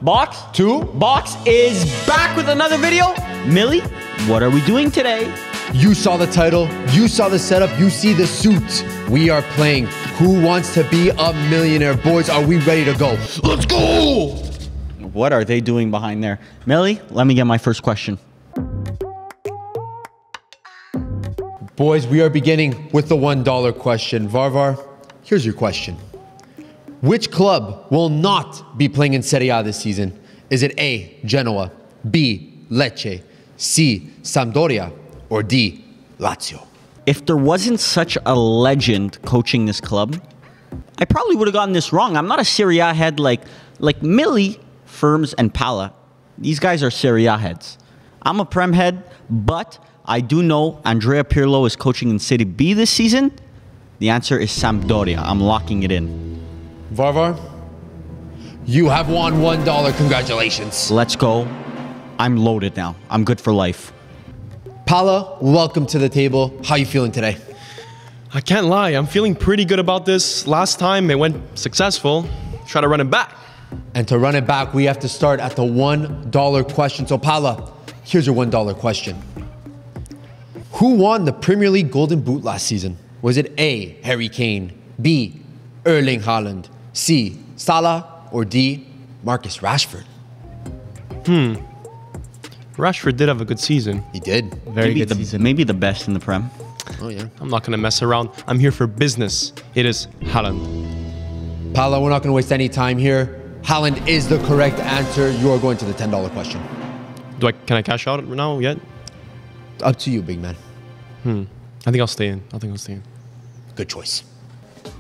Box 2. Box is back with another video. Millie, what are we doing today? You saw the title, you saw the setup, you see the suit. We are playing Who Wants to Be a Millionaire? Boys, are we ready to go? Let's go! What are they doing behind there? Millie, let me get my first question. Boys, we are beginning with the $1 question. Varvar, here's your question. Which club will not be playing in Serie A this season? Is it A, Genoa, B, Lecce, C, Sampdoria, or D, Lazio? If there wasn't such a legend coaching this club, I probably would have gotten this wrong. I'm not a Serie A head like Millie, Firms, and Pala. These guys are Serie A heads. I'm a Prem head, but I do know Andrea Pirlo is coaching in Serie B this season. The answer is Sampdoria. I'm locking it in. Varvar, you have won $1. Congratulations. Let's go. I'm loaded now. I'm good for life. Pala, welcome to the table. How you feeling today? I can't lie, I'm feeling pretty good about this. Last time it went successful. Try to run it back. And to run it back, we have to start at the $1 question. So Pala, here's your $1 question. Who won the Premier League Golden Boot last season? Was it A, Harry Kane, B, Erling Haaland, C, Salah, or D, Marcus Rashford? Rashford did have a good season. He did. Very good season. Maybe the best in the Prem. Oh, yeah. I'm not going to mess around. I'm here for business. It is Haaland. Pala, we're not going to waste any time here. Haaland is the correct answer. You are going to the $10 question. Can I cash out now yet? Up to you, big man. I think I'll stay in. Good choice.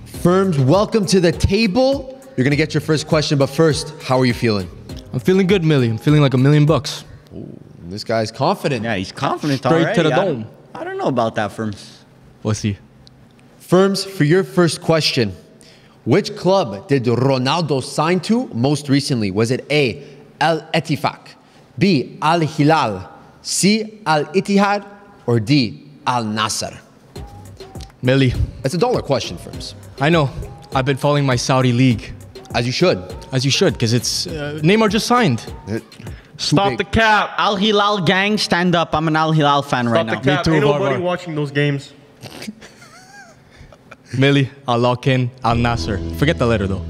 Firms, welcome to the table. You're going to get your first question, but first, how are you feeling? I'm feeling good, Millie. I'm feeling like $1 million. Ooh, this guy's confident. Yeah, he's confident Straight already. to the dome. I don't know about that, Firms. We'll see. Firms, for your first question, which club did Ronaldo sign to most recently? Was it A, Al Ettifaq, B, Al Hilal, C, Al Ittihad, or D, Al Nassr? Millie, It's a $1 question, Firms. I know. I've been following my Saudi league. As you should. As you should, because it's Neymar just signed. Stop the cap. Al Hilal gang, stand up. I'm an Al Hilal fan right now. Stop the cap. too, Ain't nobody Varvar. watching those games. Millie, I'll lock in Al Nasser. Forget the letter though.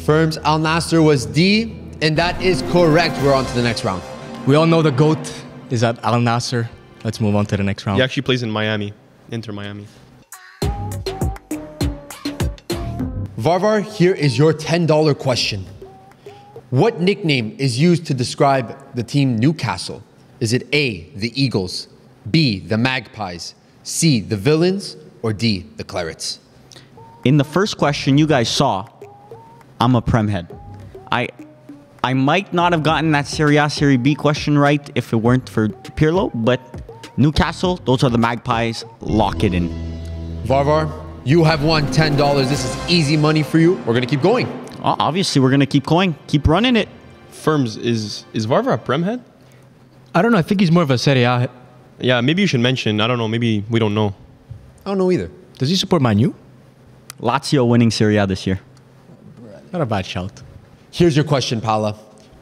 Firms, Al Nassr was D, and that is correct. We're on to the next round. We all know the GOAT is at Al Nasser. Let's move on to the next round. He actually plays in Miami. Inter Miami. Varvar, here is your $10 question. What nickname is used to describe the team Newcastle? Is it A, the Eagles, B, the Magpies, C, the Villains, or D, the Clarets? In the first question you guys saw, I'm a Prem head. I might not have gotten that Serie A, Serie B question right if it weren't for Pirlo, but Newcastle, those are the Magpies. Lock it in. Varvar, you have won $10. This is easy money for you. We're going to keep going. Obviously, we're going to keep going. Keep running it. Firms, is Varvar a Prem head? I don't know. I think he's more of a Serie A. Yeah, maybe you should mention. I don't know. Maybe we don't know. I don't know either. Does he support Man U? Lazio winning Serie A this year. Not a bad shout. Here's your question, Paula.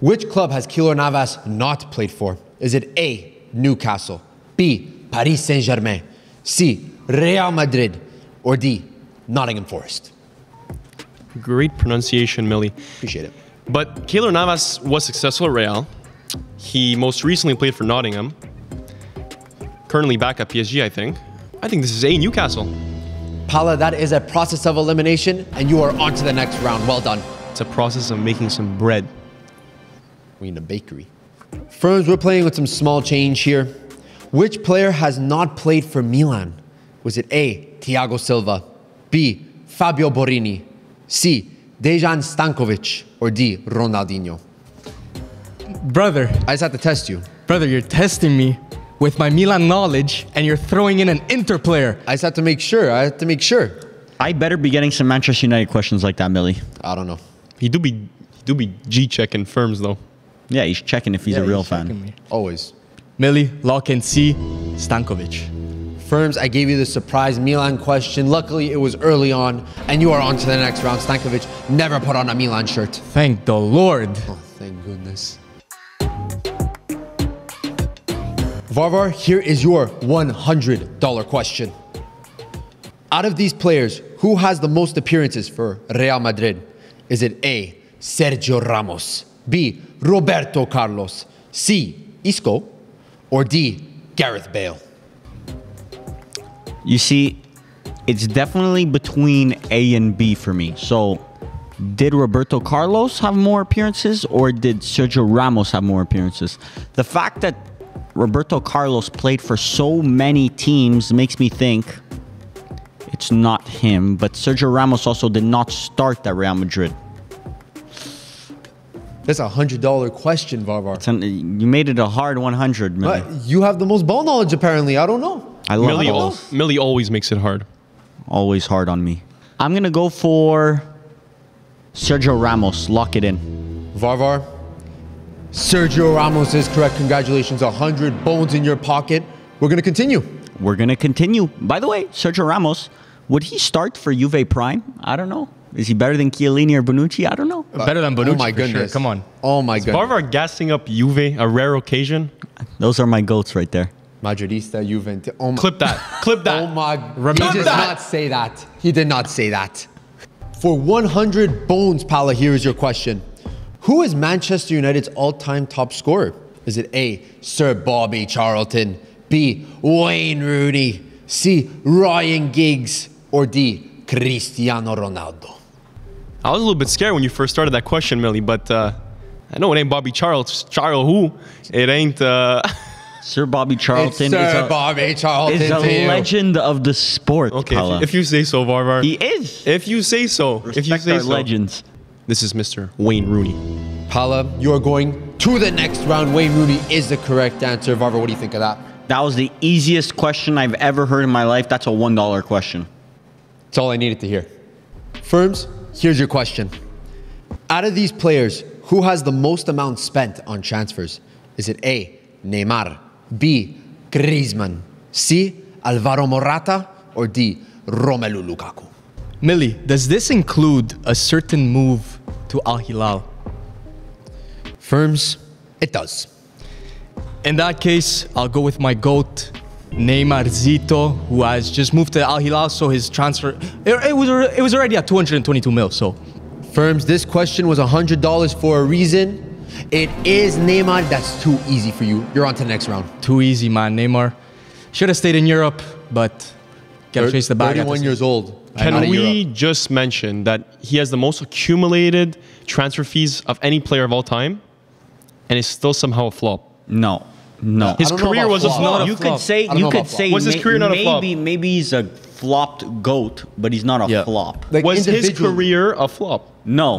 Which club has Keylor Navas not played for? Is it A, Newcastle, B, Paris Saint-Germain, C, Real Madrid, or D, Nottingham Forest? Great pronunciation, Millie. Appreciate it. But Keylor Navas was successful at Real. He most recently played for Nottingham. Currently back at PSG, I think. I think this is A, Newcastle. Paula, that is a process of elimination, and you are on to the next round. Well done. It's a process of making some bread. We need a bakery. Firms, we're playing with some small change here. Which player has not played for Milan? Was it A, Thiago Silva, B, Fabio Borini, C, Dejan Stankovic, or D, Ronaldinho? Brother, I just have to test you. brother, you're testing me with my Milan knowledge and you're throwing in an Inter player. I just have to make sure. I better be getting some Manchester United questions like that, Millie. I don't know. He do be G-checking Firms, though. Yeah, he's checking if he's a real fan. Me. Always. Millie, lock in C, Stankovic. Firms, I gave you the surprise Milan question. Luckily, it was early on, and you are on to the next round. Stankovic never put on a Milan shirt. Thank the Lord. Oh, thank goodness. Varvar, here is your $100 question. Out of these players, who has the most appearances for Real Madrid? Is it A, Sergio Ramos, B, Roberto Carlos, C, Isco, or D, Gareth Bale? You see, it's definitely between A and B for me. So, did Roberto Carlos have more appearances or did Sergio Ramos have more appearances? The fact that Roberto Carlos played for so many teams makes me think it's not him, but Sergio Ramos also did not start at Real Madrid. That's a $100 question, Varvar. You made it a hard 100, Millie. You have the most ball knowledge, apparently. I don't know. I love balls. Millie always makes it hard. Always hard on me. I'm going to go for Sergio Ramos. Lock it in. Varvar, Sergio Ramos is correct. Congratulations. 100 bones in your pocket. We're going to continue. We're going to continue. By the way, Sergio Ramos, would he start for Juve Prime? I don't know. Is he better than Chiellini or Bonucci? I don't know. Better than Bonucci, Oh my for goodness. sure. Come on. Oh my goodness. Varvar gassing up Juve, a rare occasion. Those are my goats right there. Madridista, Juventus. Oh my. Clip that. Clip that. Oh my. Remember He did that. not say that. He did not say that. For 100 bones, Pala, here is your question. Who is Manchester United's all-time top scorer? Is it A, Sir Bobby Charlton, B, Wayne Rooney, C, Ryan Giggs, or D, Cristiano Ronaldo? I was a little bit scared when you first started that question, Millie, but I know it ain't Bobby Charles. Charles who? It ain't... Sir Bobby Charlton Sir Bobby Charlton is a to you. legend of the sport. Okay, Paula. if you say so, Varvar. He is. If you say so. If you Respect say our so. legends. This is Mr. Wayne Rooney. Pala, you are going to the next round. Wayne Rooney is the correct answer. Varvar, what do you think of that? That was the easiest question I've ever heard in my life. That's a $1 question. That's all I needed to hear. Firms, here's your question. Out of these players, who has the most amount spent on transfers? Is it A, Neymar, B, Griezmann, C, Alvaro Morata, or D, Romelu Lukaku? Millie, does this include a certain move to Al Hilal? Firms, it does. In that case, I'll go with my GOAT, Neymar Zito, who has just moved to Al Hilal, so his transfer, it was already at 222 mil, so. Firms, this question was $100 for a reason. It is Neymar. That's too easy for you. You're on to the next round. Too easy, man. Neymar should have stayed in Europe, but gotta chase the bag. 31 years old. Not Can in we Europe. just mention that he has the most accumulated transfer fees of any player of all time, and is still somehow a flop? No. No. His I don't know career about was a flop. flop. Not a You flop. could say I don't know about flop. Was his career not a flop? Maybe he's a flopped goat, but he's not a Yeah. flop. Like Was his individual- career a flop? No.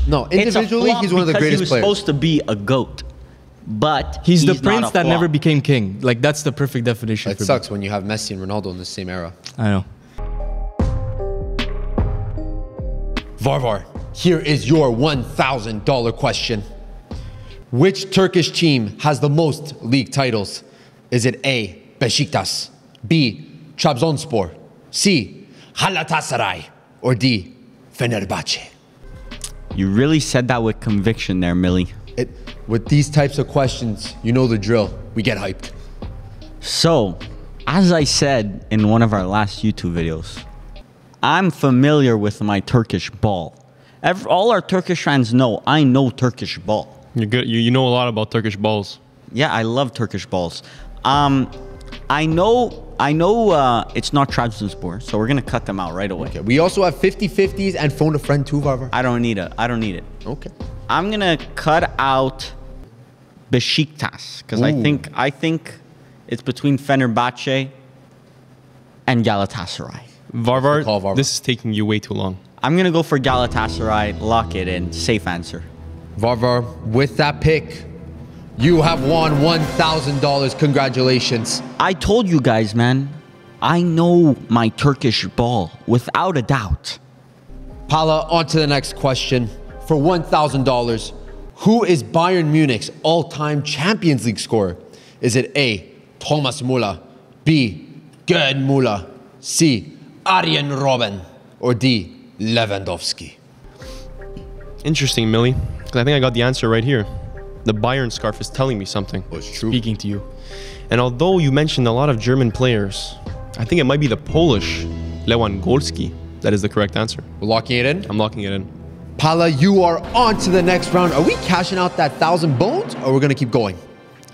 No, It's a individually, flop he's one of the because greatest he was players. supposed to be a goat, but He's the not prince a that flop. never became king. Like, that's the perfect definition It for sucks when you have Messi and Ronaldo in the same era. me. I know. Varvar, here is your $1,000 question. Which Turkish team has the most league titles? Is it A, Beşiktaş, B, Trabzonspor, C, Galatasaray, or D, Fenerbahce? You really said that with conviction there, Millie. With these types of questions, you know the drill. We get hyped. So, as I said in one of our last YouTube videos, I'm familiar with my Turkish ball. All our Turkish fans know I know Turkish ball. You're good. You know a lot about Turkish balls. Yeah, I love Turkish balls. I know it's not Trabzonspor, so we're gonna cut them out right away. Okay, we also have 50-50s and phone a friend too, Varvar. I don't need it. Okay. I'm gonna cut out Beşiktaş because I think it's between Fenerbahce and Galatasaray. Varvar, call, Varvar. this is taking you way too long. I'm gonna go for Galatasaray. Lock it in. Safe answer. Varvar, with that pick, you have won $1,000. Congratulations. I told you guys, man. I know my Turkish ball without a doubt. Pala, on to the next question. For $1,000, who is Bayern Munich's all-time Champions League scorer? Is it A, Thomas Müller, B, Gerd Müller, C, Arjen Robben, or D, Lewandowski? Interesting, Millie. 'Cause I think I got the answer right here. The Bayern scarf is telling me something. Oh, it's true. Speaking to you. And although you mentioned a lot of German players, I think it might be the Polish Lewandowski that is the correct answer. We're locking it in. I'm locking it in. Pala, you are on to the next round. Are we cashing out that 1,000 bones or we're going to keep going?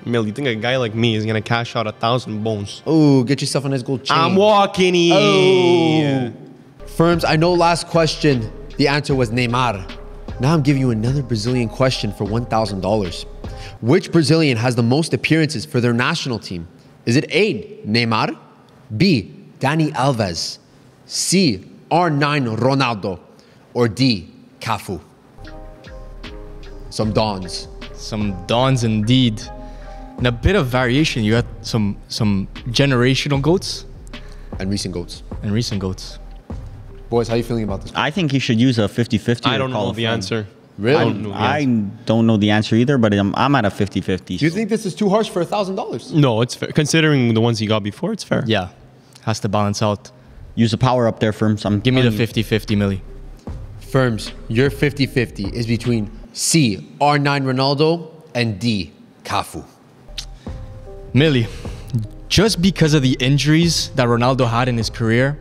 Mill, you think a guy like me is gonna cash out 1,000 bones? Oh, get yourself a nice gold chain. I'm walking in. Firms, I know last question, the answer was Neymar. Now I'm giving you another Brazilian question for $1,000. Which Brazilian has the most appearances for their national team? Is it A, Neymar, B, Dani Alves, C, R9 Ronaldo, or D, Cafu? Some dons. Some dons indeed. And a bit of variation. You got some generational goats And recent goats. and recent goats. Boys, how are you feeling about this? I think he should use a 50-50. I or don't call know a the friend. answer. Really? I don't know the I answer. don't know the answer either, but I'm at a 50-50. Do you think this is too harsh for $1,000? No, it's fair. Considering the ones he got before, it's fair. Yeah. Has to balance out. Use the power up there, Firms. Give me the telling you. 50-50, Millie. Firms, your 50-50 is between C, R9 Ronaldo, and D, Cafu. Millie, just because of the injuries that Ronaldo had in his career,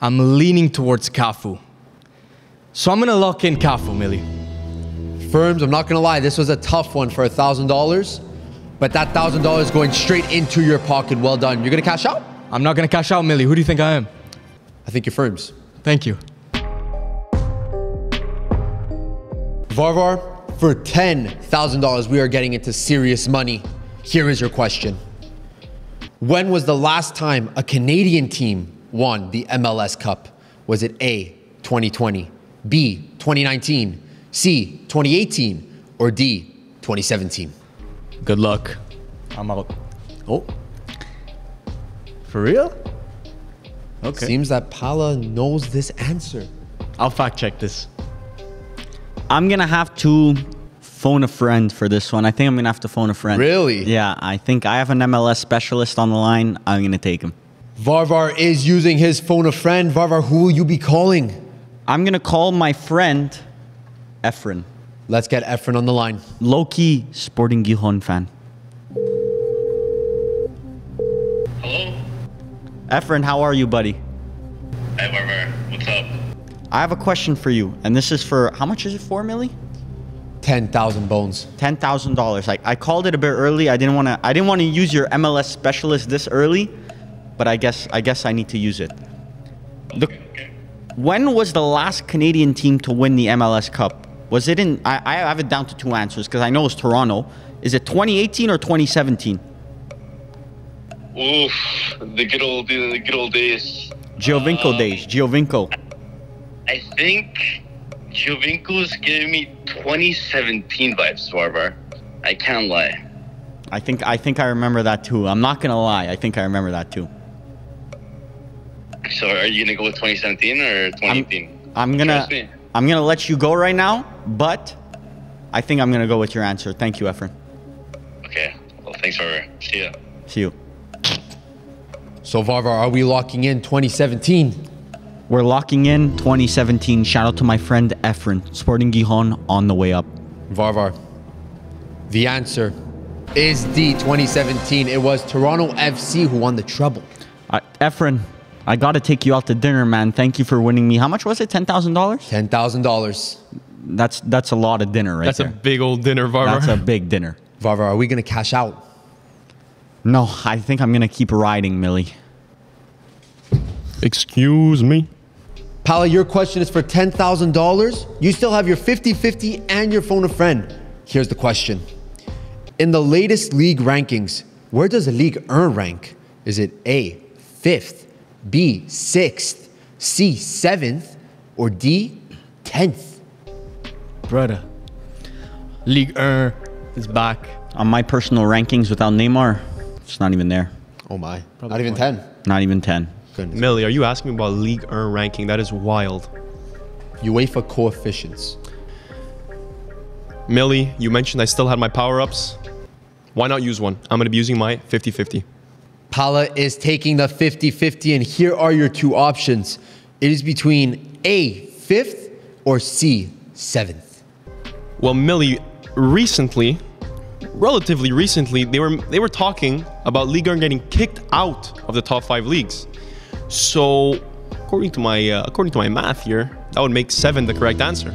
I'm leaning towards Cafu. So I'm going to lock in Cafu, Millie. Firms, I'm not gonna lie, this was a tough one for $1,000, but that $1,000 is going straight into your pocket. Well done. You're gonna cash out? I'm not going to cash out, Millie. Who do you think I am? I think you're Firms. Thank you. Varvar, for $10,000, we are getting into serious money. Here is your question. When was the last time a Canadian team won the MLS Cup? Was it A, 2020, B, 2019, C, 2018, or D, 2017? Good luck. I'm out. Oh, For real? Okay. seems that Pala knows this answer. I'll fact check this. I'm going to have to phone a friend for this one. I think I'm going to have to phone a friend. Really? Yeah, I think I have an MLS specialist on the line. I'm going to take him. Varvar is using his phone a friend. Varvar, who will you be calling? I'm going to call my friend, Efren. Let's get Efren on the line. Low-key Sporting Gijón fan. Hello? Efren, how are you, buddy? Hey, Barber. What's up? I have a question for you. And this is for, how much is it for, Millie? 10,000 bones. $10,000. I called it a bit early. I didn't want to use your MLS specialist this early, but I guess I need to use it. Okay. When was the last Canadian team to win the MLS Cup? Was it in? I have it down to two answers because I know it's Toronto. Is it 2018 or 2017? Oof, the good old days. Giovinco days. Giovinco. I think Giovinco's giving me 2017 vibes, Barber. I can't lie. I think I remember that too. I'm not gonna lie. I think I remember that too. So are you gonna go with 2017 or 2018? I'm Trust me. gonna let you go right now, but I think I'm gonna go with your answer. Thank you, Efren. Okay. Well, thanks, Barber. See ya. See you. So Varvar, are we locking in 2017? We're locking in 2017. Shout out to my friend Efren. Sporting Gijón on the way up. Varvar, the answer is D, 2017. It was Toronto FC who won the treble. Efren, I gotta take you out to dinner, man. Thank you for winning me. How much was it? $10,000? $10,000. That's a lot of dinner right That's there. a big old dinner, Varvar. That's a big dinner. Varvar, are we going to cash out? No, I think I'm gonna keep riding, Millie. Excuse me. Pala, your question is for $10,000. You still have your 50-50 and your phone a friend. Here's the question. In the latest league rankings, where does the league rank? Is it A, 5th, B, 6th, C, 7th, or D, 10th? Brother. Ligue 1 is back. On my personal rankings without Neymar, it's not even there. Oh my, not even 10. Not even 10. Goodness. Millie, are you asking me about League 1 ranking? That is wild. UEFA coefficients. Millie, you mentioned I still had my power-ups. Why not use one? I'm going to be using my 50-50. Pala is taking the 50-50, and here are your two options. It is between A, 5th, or C, 7th. Well, Millie, relatively recently, they were talking about Ligue 1 getting kicked out of the top 5 leagues. So, according to my math here, that would make 7 the correct answer.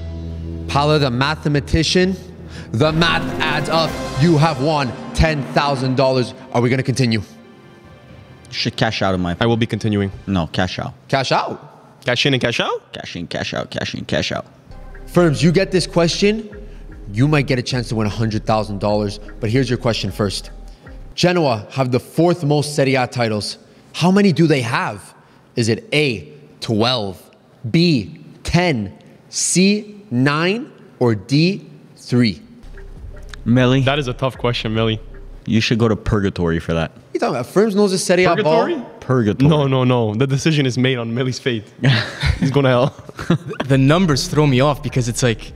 Paula, the mathematician, the math adds up. You have won $10,000. Are we going to continue? You should cash out of my... I will be continuing. No, cash out. Cash out. Cash in and cash out? Cash in, cash out, cash in, cash out. Firms, you get this question, you might get a chance to win $100,000. But here's your question first. Genoa have the 4th most Serie A titles. How many do they have? Is it A, 12, B, 10, C, 9, or D, 3? Millie, That is a tough question, Millie. you should go to purgatory for that. You talking about? Firms knows the Serie A ball. Purgatory? Purgatory. No. The decision is made on Millie's fate. He's going to hell. The numbers throw me off because it's like,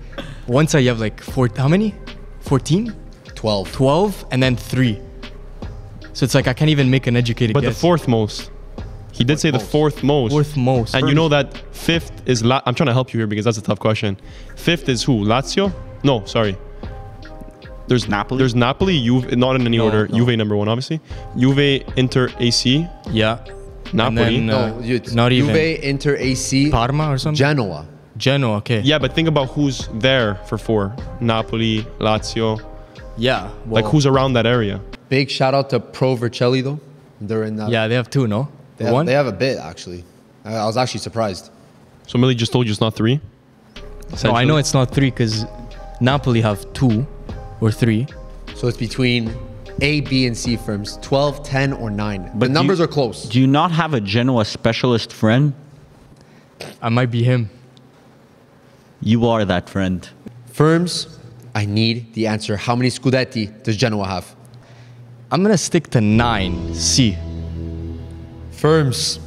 once I have like how many? 14? 12. 12, and then 3. So it's like I can't even make an educated But guess. the 4th most. He did say the 4th most. 4th most. And you know that 5th is... I'm trying to help you here because that's a tough question. 5th is who? Lazio? No, sorry. There's Napoli? There's Napoli, Juve, not in any order. no. Juve number 1, obviously. Juve, Inter, AC, Yeah. Napoli. And then, No, it's not even. Juve, Inter, AC, Parma or something? Genoa. Genoa, okay. Yeah, but think about who's there for 4. Napoli, Lazio. Yeah. Well, Like who's around that area? Big shout out to Pro Vercelli though. They're in that. Yeah, they have 2, no? they Or have, one? they have a bit actually. I was actually surprised. So Millie just told you it's not 3? No, I know it's not 3 because Napoli have 2 or 3. So it's between A, B, and C firms. 12, 10, or 9. But The do numbers you- are close. Do you not have a Genoa specialist friend? I might be him. You are that friend. Firms, I need the answer. How many Scudetti does Genoa have? I'm going to stick to 9, C. Firms,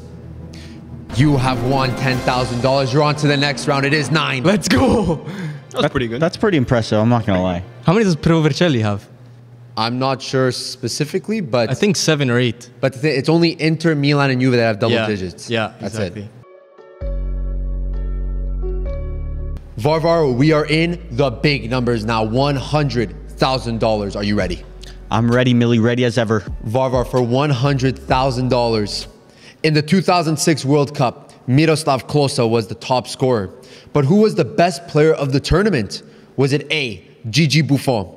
you have won $10,000. You're on to the next round. It is 9. Let's go! That's pretty good. That's pretty impressive, I'm not gonna lie. How many does Pro Vercelli have? I'm not sure specifically, but I think 7 or 8. it's only Inter, Milan, and Juve that have double Yeah. digits. Yeah, That's exactly. it. Varvar, we are in the big numbers now. $100,000. Are you ready? I'm ready, Millie, ready as ever. Varvar, for $100,000. In the 2006 World Cup, Miroslav Klose was the top scorer. But who was the best player of the tournament? Was it A, Gigi Buffon,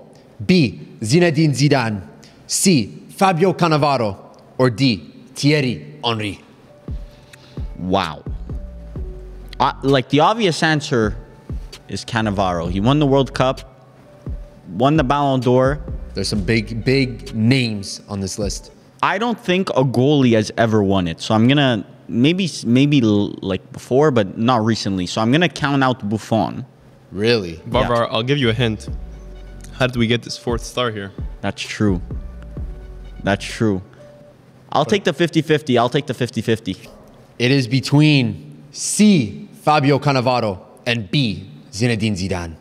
B, Zinedine Zidane, C, Fabio Cannavaro, or D, Thierry Henry? Wow. Like the obvious answer is Cannavaro. He won the World Cup, won the Ballon d'Or. There's some big names on this list. I don't think a goalie has ever won it. So I'm gonna maybe like before, but not recently. So I'm gonna count out Buffon. Really? Varvar, I'll give you a hint. How did we get this 4th star here? That's true. That's true. I'll take the 50-50. I'll take the 50-50. It is between C, Fabio Cannavaro, and B, Zinedine Zidane.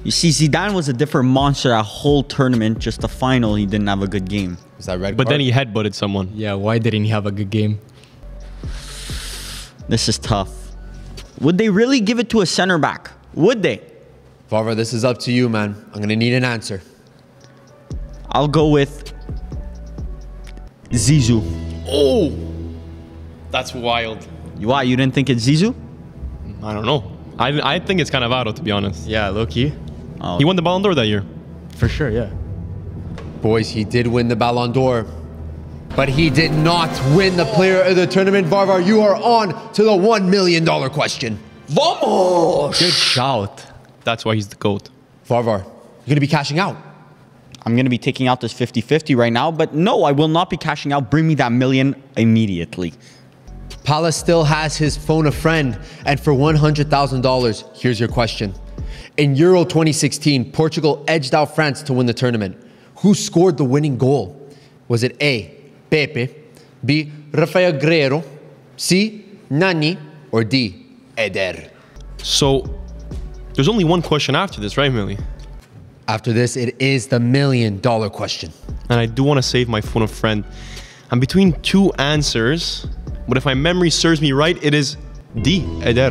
You see, Zidane was a different monster a whole tournament. Just the final, he didn't have a good game. Is that red But card? then he headbutted someone. Yeah, why didn't he have a good game? This is tough. Would they really give it to a center back? Would they? Varvar, this is up to you, man. I'm gonna need an answer. I'll go with Zizou. Oh! That's wild. Why, you didn't think it's Zizou? I don't know. I think it's Cannavaro, to be honest. Yeah, low-key. Oh, He won the Ballon d'Or that year. For sure, yeah. Boys, he did win the Ballon d'Or, but he did not win the player of the tournament. Varvar, you are on to the $1 million question. Vamos! Good shout. That's why he's the GOAT. Varvar, you're gonna be cashing out. I'm going to be taking out this 50-50 right now, but no, I will not be cashing out. Bring me that million immediately. Pala still has his phone a friend, and for $100,000, here's your question. In Euro 2016, Portugal edged out France to win the tournament. Who scored the winning goal? Was it A, Pepe, B, Rafael Guerreiro, C, Nani, or D, Eder? So, there's only one question after this, right, Millie? After this, it is the $1 million question. And I do want to save my phone a friend. I'm between 2 answers, but if my memory serves me right, it is D, Eder.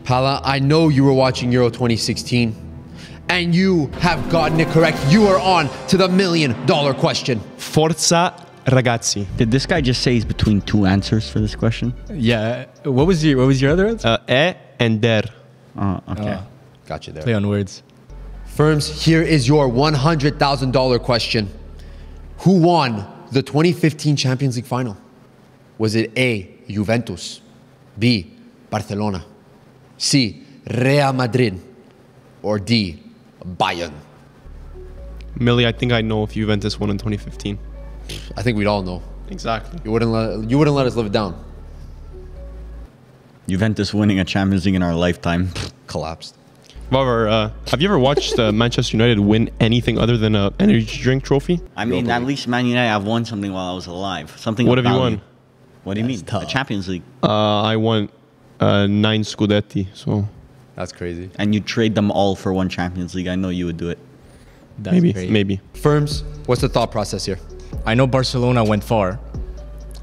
Pala, I know you were watching Euro 2016, and you have gotten it correct. You are on to the $1 million question. Forza ragazzi. Did this guy just say he's between two answers for this question? Yeah. What was your other answer? And der. Oh, okay. Got you there. Play on words. Firms, here is your $100,000 question. Who won the 2015 Champions League final? Was it A, Juventus, B, Barcelona, C, Real Madrid, or D, Bayern? Millie, I think I know if Juventus won in 2015. I think we'd all know. Exactly. You wouldn't let us live it down. Juventus winning a Champions League in our lifetime. Collapsed. However, have you ever watched Manchester United win anything other than an energy drink trophy? I mean, at least Man United, I've won something while I was alive. Something. What of have you value. won? What do you mean? The Champions League. I won 9 Scudetti, so That's crazy. And you trade them all for one Champions League. I know you would do it. That's maybe, great. maybe. Firms, what's the thought process here? I know Barcelona went far.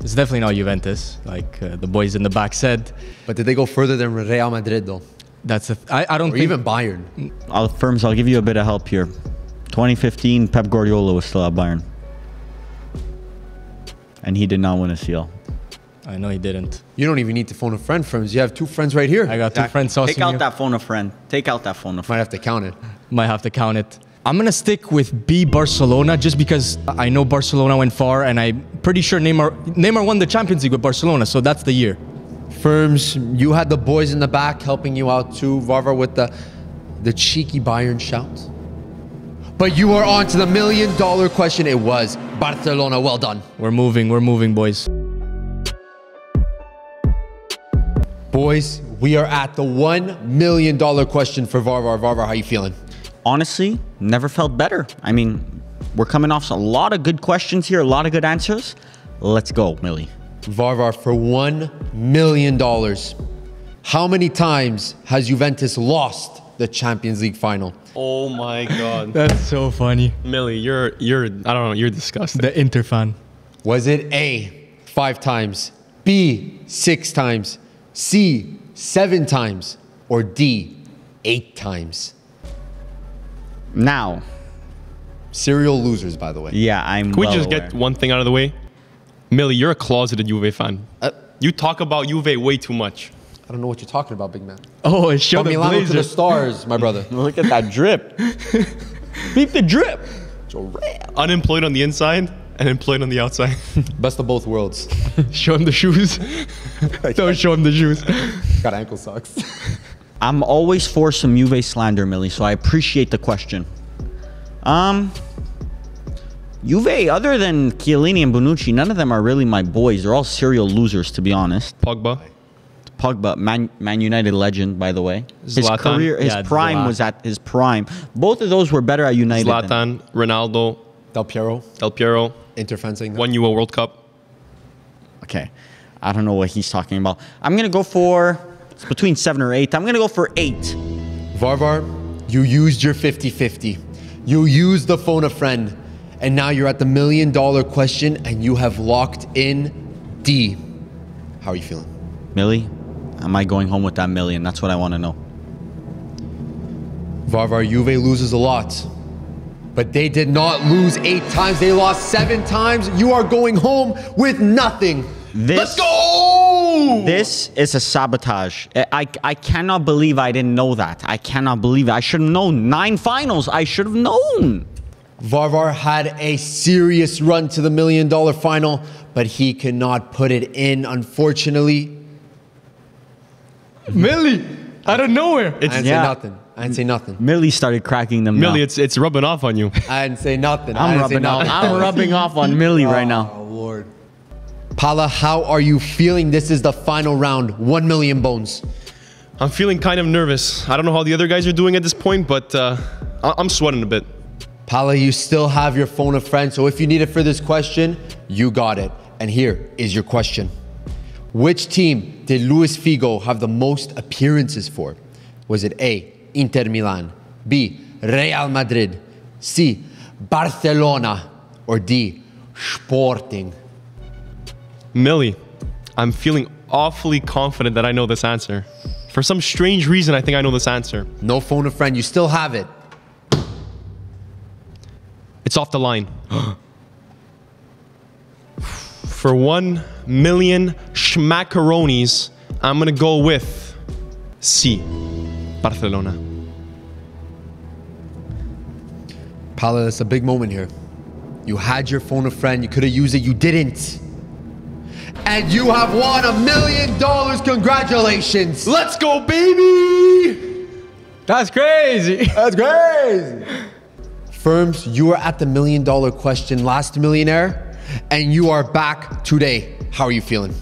It's definitely not Juventus, like the boys in the back said. But did they go further than Real Madrid, though? That's I don't Or think even Bayern? I'll give you a bit of help here. 2015, Pep Guardiola was still at Bayern. And he did not win a CL. I know he didn't. You don't even need to phone a friend, Firms. You have two friends right here. I got two friends saucing Take out you. that phone a friend. Take out that phone a Might friend. have to count it. Might have to count it. I'm gonna stick with B, Barcelona, just because I know Barcelona went far, and I'm pretty sure Neymar won the Champions League with Barcelona, so that's the year. Firms, you had the boys in the back helping you out too, Varvar, with the cheeky Bayern shout. But you are on to the $1 million question. It was Barcelona. Well done. We're moving, boys. Boys, we are at the $1 million question for Varvar. Varvar, how you feeling? Honestly, never felt better. I mean, we're coming off a lot of good questions here, a lot of good answers. Let's go, Millie. Varvar, for $1 million, how many times has Juventus lost the Champions League final? Oh my God. That's so funny. Millie, you're I don't know, you're disgusting. The Inter fan. Was it A, 5 times, B, 6 times, C, 7 times, or D, 8 times? Now, Serial losers, by the way. yeah, I'm Can we well just aware. get one thing out of the way? Millie, you're a closeted Juve fan. You talk about Juve way too much. I don't know what you're talking about, big man. Oh, it showed From the Milano to the Blazers. stars, my brother. Look at that drip. Beat the drip. Unemployed on the inside and employed on the outside. Best of both worlds. Show him the shoes. Don't show him the shoes. Got ankle socks. I'm always for some Juve slander, Millie, so I appreciate the question. Juve, other than Chiellini and Bonucci, none of them are really my boys. They're all serial losers, to be honest. Pogba. Pogba, Man United legend, by the way. His Zlatan. career, his Yeah, prime Zlatan. was at his prime. Both of those were better at United. than- Zlatan, Ronaldo, Del Piero, Del Piero, Inter fan saying that. won you a World Cup. Okay. I don't know what he's talking about. I'm going to go for, it's between 7 or 8. I'm going to go for 8. Varvar, you used your 50-50. You used the phone a friend. And now you're at the $1 million question and you have locked in D. How are you feeling? Millie, am I going home with that million? That's what I want to know. Varvar, Juve loses a lot. But they did not lose 8 times. They lost 7 times. You are going home with nothing. Let's go! This is a sabotage. I cannot believe I didn't know that. I cannot believe it. I should have known. 9 finals. I should have known. Varvar had a serious run to the $1 million final, but he could not put it in, unfortunately. Millie, out of nowhere. I didn't say nothing. I didn't say nothing. Millie started cracking them Millie, now. it's rubbing off on you. I didn't say nothing. I'm rubbing off on Millie right now. Oh, Lord. Pala, how are you feeling? This is the final round. 1 million bones. I'm feeling kind of nervous. I don't know how the other guys are doing at this point, but I'm sweating a bit. Pala, you still have your phone a friend, so if you need it for this question, you got it. And here is your question. Which team did Luis Figo have the most appearances for? Was it A, Inter Milan, B, Real Madrid, C, Barcelona, or D, Sporting? Millie, I'm feeling awfully confident that I know this answer. For some strange reason, I think I know this answer. No phone a friend. You still have it. It's off the line. For 1 million schmackaronis, I'm gonna go with C. Barcelona. Paula, it's a big moment here. You had your phone a friend. You could have used it. You didn't. And you have won $1 million. Congratulations. Let's go, baby! That's crazy. That's crazy. Firms, you are at the $1 million question, last millionaire, and you are back today. How are you feeling?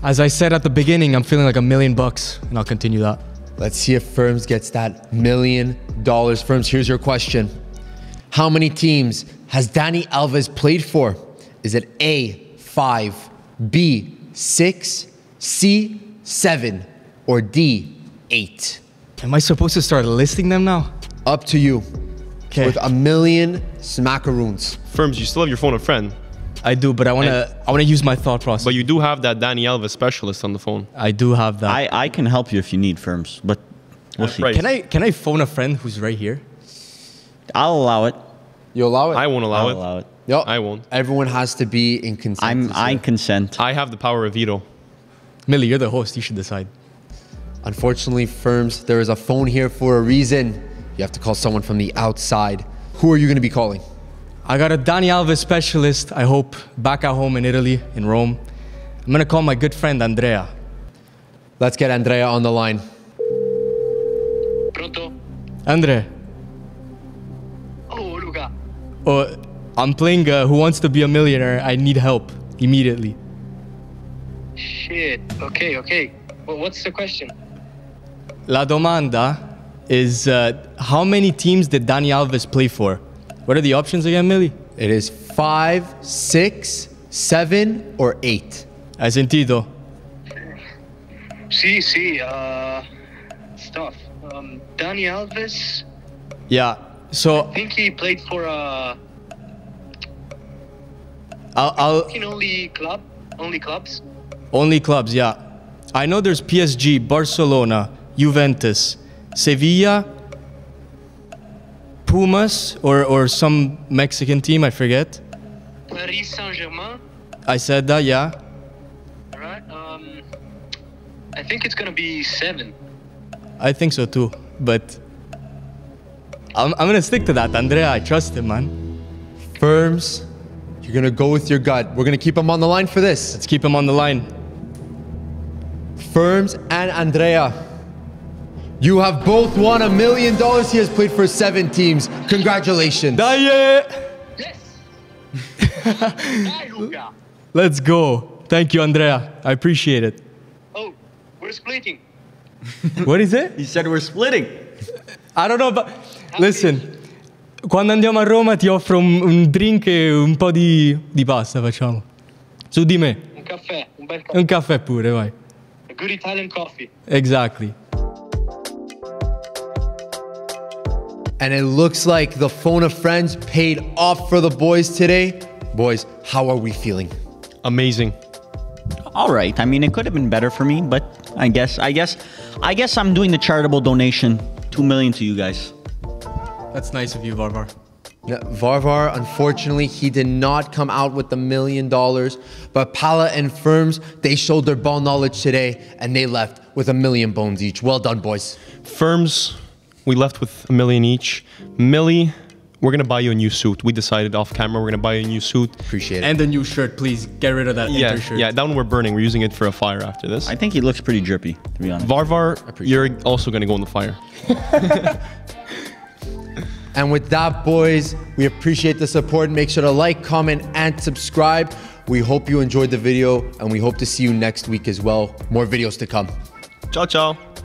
As I said at the beginning, I'm feeling like $1 million, and I'll continue that. Let's see if Firms gets that $1 million. Firms, here's your question. How many teams has Dani Alves played for? Is it A, 5, B, 6, C, 7, or D, 8? Am I supposed to start listing them now? Up to you. Okay. With 1 million smackaroons. Firms, you still have your phone a friend, I do, but I wanna use my thought process. but you do have that Dani Alves specialist on the phone. I do have that. I can help you if you need, Firms, but we'll see. Right. Can I phone a friend who's right here? I'll allow it. You allow it? I won't allow I'll it. allow it. Yep. I won't. Everyone has to be in consensus. I consent. I have the power of veto. Millie, you're the host. You should decide. Unfortunately, Firms, there is a phone here for a reason. You have to call someone from the outside. Who are you going to be calling? I got a Dani Alves specialist, I hope, back at home in Italy, in Rome. I'm gonna call my good friend Andrea. Let's get Andrea on the line. Pronto? Andre, Oh, Luca. I'm playing Who Wants to Be a Millionaire. I need help immediately. Shit. Okay. Well, what's the question? La domanda is how many teams did Dani Alves play for? What are the options again, Millie? It is 5, 6, 7, or 8. Hai sentito? See, stuff. Dani Alves, Yeah. So I think he played for I'll only clubs. only clubs. Yeah. I know there's PSG, Barcelona, Juventus, Sevilla, Pumas, or some Mexican team, I forget. Paris Saint-Germain, I said that, yeah. right? I think it's gonna be 7. I think so too. But I'm gonna stick to that, Andrea. I trust him, man. Firms, you're going to go with your gut. We're going to keep him on the line for this. Let's keep him on the line. Firms and Andrea, you have both won $1 million. He has played for 7 teams. Congratulations. Dai! Yes. Hi, Luca. Let's go. Thank you, Andrea. I appreciate it. Oh, we're splitting. What is it? He said we're splitting. I don't know, but listen. Quando andiamo a Roma ti offro un drink e un po' di pasta, facciamo. Su di me. Un caffè, un bel Un caffè. caffè pure, vai. A good Italian coffee. Exactly. And it looks like the phone of friends paid off for the boys today. Boys, how are we feeling? Amazing. All right. I mean, it could have been better for me, but I guess I'm doing the charitable donation, 2 million to you guys. That's nice of you, Varvar. Yeah, Varvar, unfortunately, he did not come out with the $1 million, but Pala and Firms, they showed their ball knowledge today, and they left with 1 million bones each. Well done, boys. Firms, we left with 1 million each. Millie, we're gonna buy you a new suit. We decided off camera we're gonna buy you a new suit. Appreciate it. And a new shirt, please. Get rid of that Inter shirt. Yeah, that one we're burning. We're using it for a fire after this. I think he looks pretty drippy, to be honest. Varvar, you're also gonna go in the fire. And with that, boys, we appreciate the support. Make sure to like, comment, and subscribe. We hope you enjoyed the video, and we hope to see you next week as well. More videos to come. Ciao, ciao.